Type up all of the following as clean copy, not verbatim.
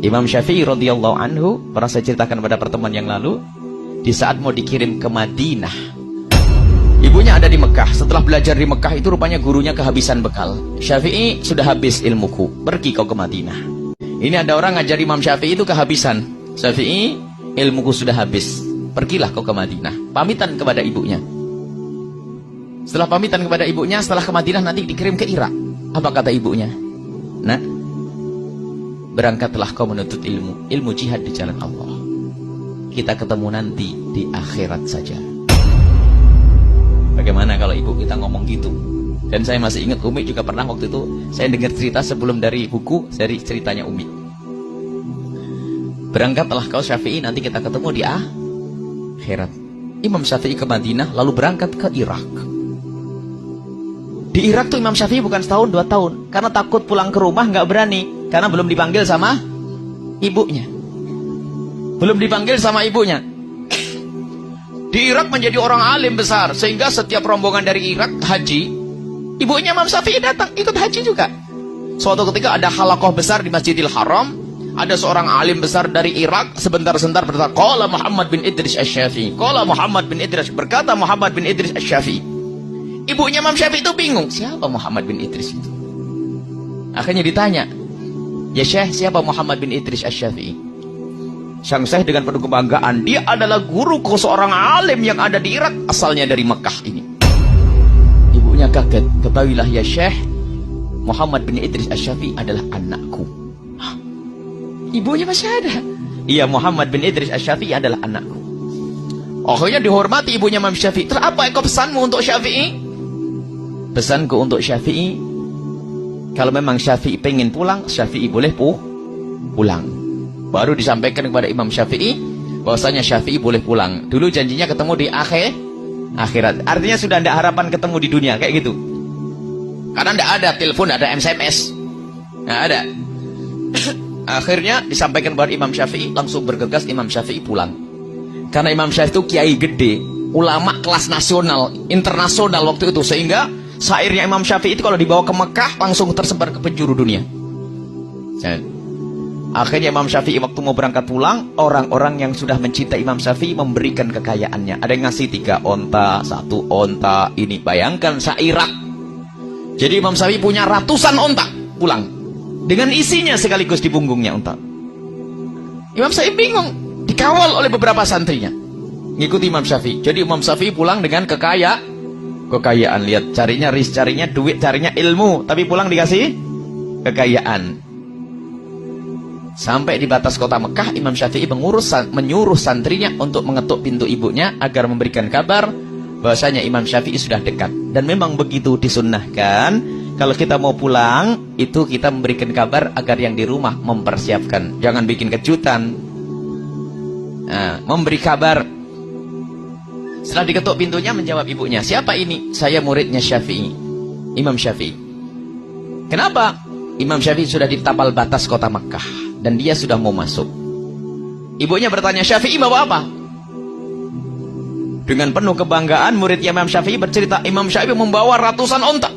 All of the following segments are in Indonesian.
Imam Syafi'i radhiyallahu anhu, pernah saya ceritakan pada pertemuan yang lalu, di saat mau dikirim ke Madinah, ibunya ada di Mekah. Setelah belajar di Mekah itu rupanya gurunya kehabisan bekal. Syafi'i, sudah habis ilmuku, pergi kau ke Madinah. Ini ada orang ngajar Imam Syafi'i itu kehabisan. Syafi'i, ilmuku sudah habis, pergilah kau ke Madinah. Pamitan kepada ibunya. Setelah pamitan kepada ibunya, setelah ke Madinah nanti dikirim ke Irak. Apa kata ibunya? Nah, berangkatlah kau menuntut ilmu jihad di jalan Allah. Kita ketemu nanti di akhirat saja. Bagaimana kalau ibu kita ngomong gitu? Dan saya masih ingat Umi juga pernah waktu itu saya dengar cerita sebelum dari buku, dari ceritanya Umi. Berangkatlah kau Syafi'i, nanti kita ketemu di akhirat. Imam Syafi'i ke Madinah lalu berangkat ke Irak. Di Irak tuh Imam Syafi'i bukan setahun 2 tahun, karena takut pulang ke rumah nggak berani, karena belum dipanggil sama ibunya. Belum dipanggil sama ibunya. Di Irak menjadi orang alim besar, sehingga setiap rombongan dari Irak haji, ibunya Imam Syafi'i datang ikut haji juga. Suatu ketika ada halaqah besar di Masjidil Haram, ada seorang alim besar dari Irak sebentar-sebentar berkata, qala Muhammad bin Idris Asy-Syafi'i, qala Muhammad bin Idris, berkata Muhammad bin Idris Asy-Syafi'i. Ibunya Imam Syafi'i itu bingung, siapa Muhammad bin Idris itu? Akhirnya ditanya, ya Syekh, siapa Muhammad bin Idris Asy-Syafi'i? Sang Syekh dengan penuh kebanggaan, dia adalah guruku, seorang alim yang ada di Irak, asalnya dari Mekah ini. Ibunya kaget, ketahuilah ya Syekh, Muhammad bin Idris Asy-Syafi'i adalah anakku. Hah? Ibunya masih ada? Iya, Muhammad bin Idris Asy-Syafi'i adalah anakku. Akhirnya dihormati ibunya Imam Syafi'i. Terus apa yang kau pesanmu untuk Syafi'i? Pesanku untuk Syafi'i, kalau memang Syafi'i pengen pulang, Syafi'i boleh pulang. Baru disampaikan kepada Imam Syafi'i bahwasanya Syafi'i boleh pulang. Dulu janjinya ketemu di akhirat. Artinya sudah tidak harapan ketemu di dunia kayak gitu. Karena tidak ada telepon, ada SMS, nggak ada. Akhirnya disampaikan kepada Imam Syafi'i, langsung bergegas Imam Syafi'i pulang. Karena Imam Syafi'i itu kiai gede, ulama kelas nasional, internasional waktu itu, sehingga syairnya Imam Syafi'i itu kalau dibawa ke Mekah langsung tersebar ke penjuru dunia. Akhirnya Imam Syafi'i waktu mau berangkat pulang, orang-orang yang sudah mencintai Imam Syafi'i memberikan kekayaannya. Ada yang ngasih 3 onta, 1 onta. Ini bayangkan sairak. Jadi Imam Syafi'i punya ratusan onta pulang, dengan isinya sekaligus di punggungnya onta. Imam Syafi'i bingung, dikawal oleh beberapa santrinya ngikuti Imam Syafi'i. Jadi Imam Syafi'i pulang dengan kekayaan. Lihat, carinya ris, carinya duit, carinya ilmu, tapi pulang dikasih kekayaan. Sampai di batas kota Mekah, Imam Syafi'i menyuruh santrinya untuk mengetuk pintu ibunya agar memberikan kabar bahwasanya Imam Syafi'i sudah dekat. Dan memang begitu disunnahkan, kalau kita mau pulang itu kita memberikan kabar agar yang di rumah mempersiapkan, jangan bikin kejutan. Nah, memberi kabar. Setelah diketuk pintunya, menjawab ibunya, siapa ini? Saya muridnya Syafi'i, Imam Syafi'i. Kenapa? Imam Syafi'i sudah di tapal batas kota Makkah dan dia sudah mau masuk. Ibunya bertanya, Syafi'i bawa apa? Dengan penuh kebanggaan muridnya Imam Syafi'i bercerita, Imam Syafi'i membawa ratusan onta.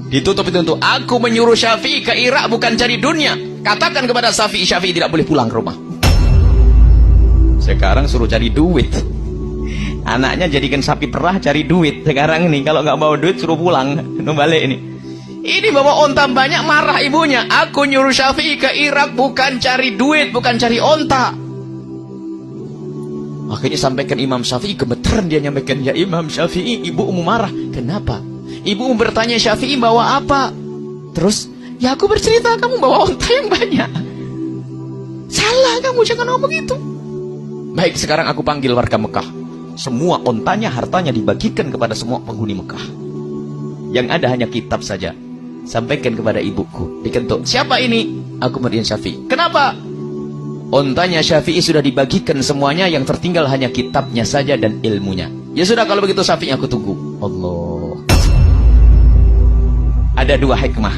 Ditutup pintu, aku menyuruh Syafi'i ke Irak bukan cari dunia. Katakan kepada Syafi'i, Syafi'i tidak boleh pulang ke rumah. Sekarang suruh cari duit. Anaknya jadikan sapi perah cari duit. Sekarang ini kalau nggak bawa duit suruh pulang, balik ini. Ini bawa onta banyak, marah ibunya. Aku nyuruh Syafi'i ke Irak bukan cari duit, bukan cari onta. Akhirnya sampaikan Imam Syafi'i, gemeteran dia nyampaikan, ya Imam Syafi'i, ibumu marah. Kenapa? Ibumu bertanya Syafi'i bawa apa? Terus, ya aku bercerita kamu bawa onta yang banyak. Salah kamu, jangan ngomong itu. Baik, sekarang aku panggil warga Mekah. Semua ontanya, hartanya dibagikan kepada semua penghuni Mekah. Yang ada hanya kitab saja. Sampaikan kepada ibuku. Dikentuk, siapa ini? Aku murid Syafi'i. Kenapa? Ontanya Syafi'i sudah dibagikan semuanya, yang tertinggal hanya kitabnya saja dan ilmunya. Ya sudah, kalau begitu Syafi'i aku tunggu. Allah. Ada 2 hikmah.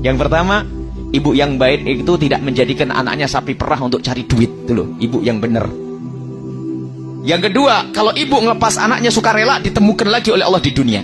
Yang pertama, ibu yang baik itu tidak menjadikan anaknya sapi perah untuk cari duit. Dulu, ibu yang benar. Yang kedua, kalau ibu ngelepas anaknya sukarela, ditemukan lagi oleh Allah di dunia.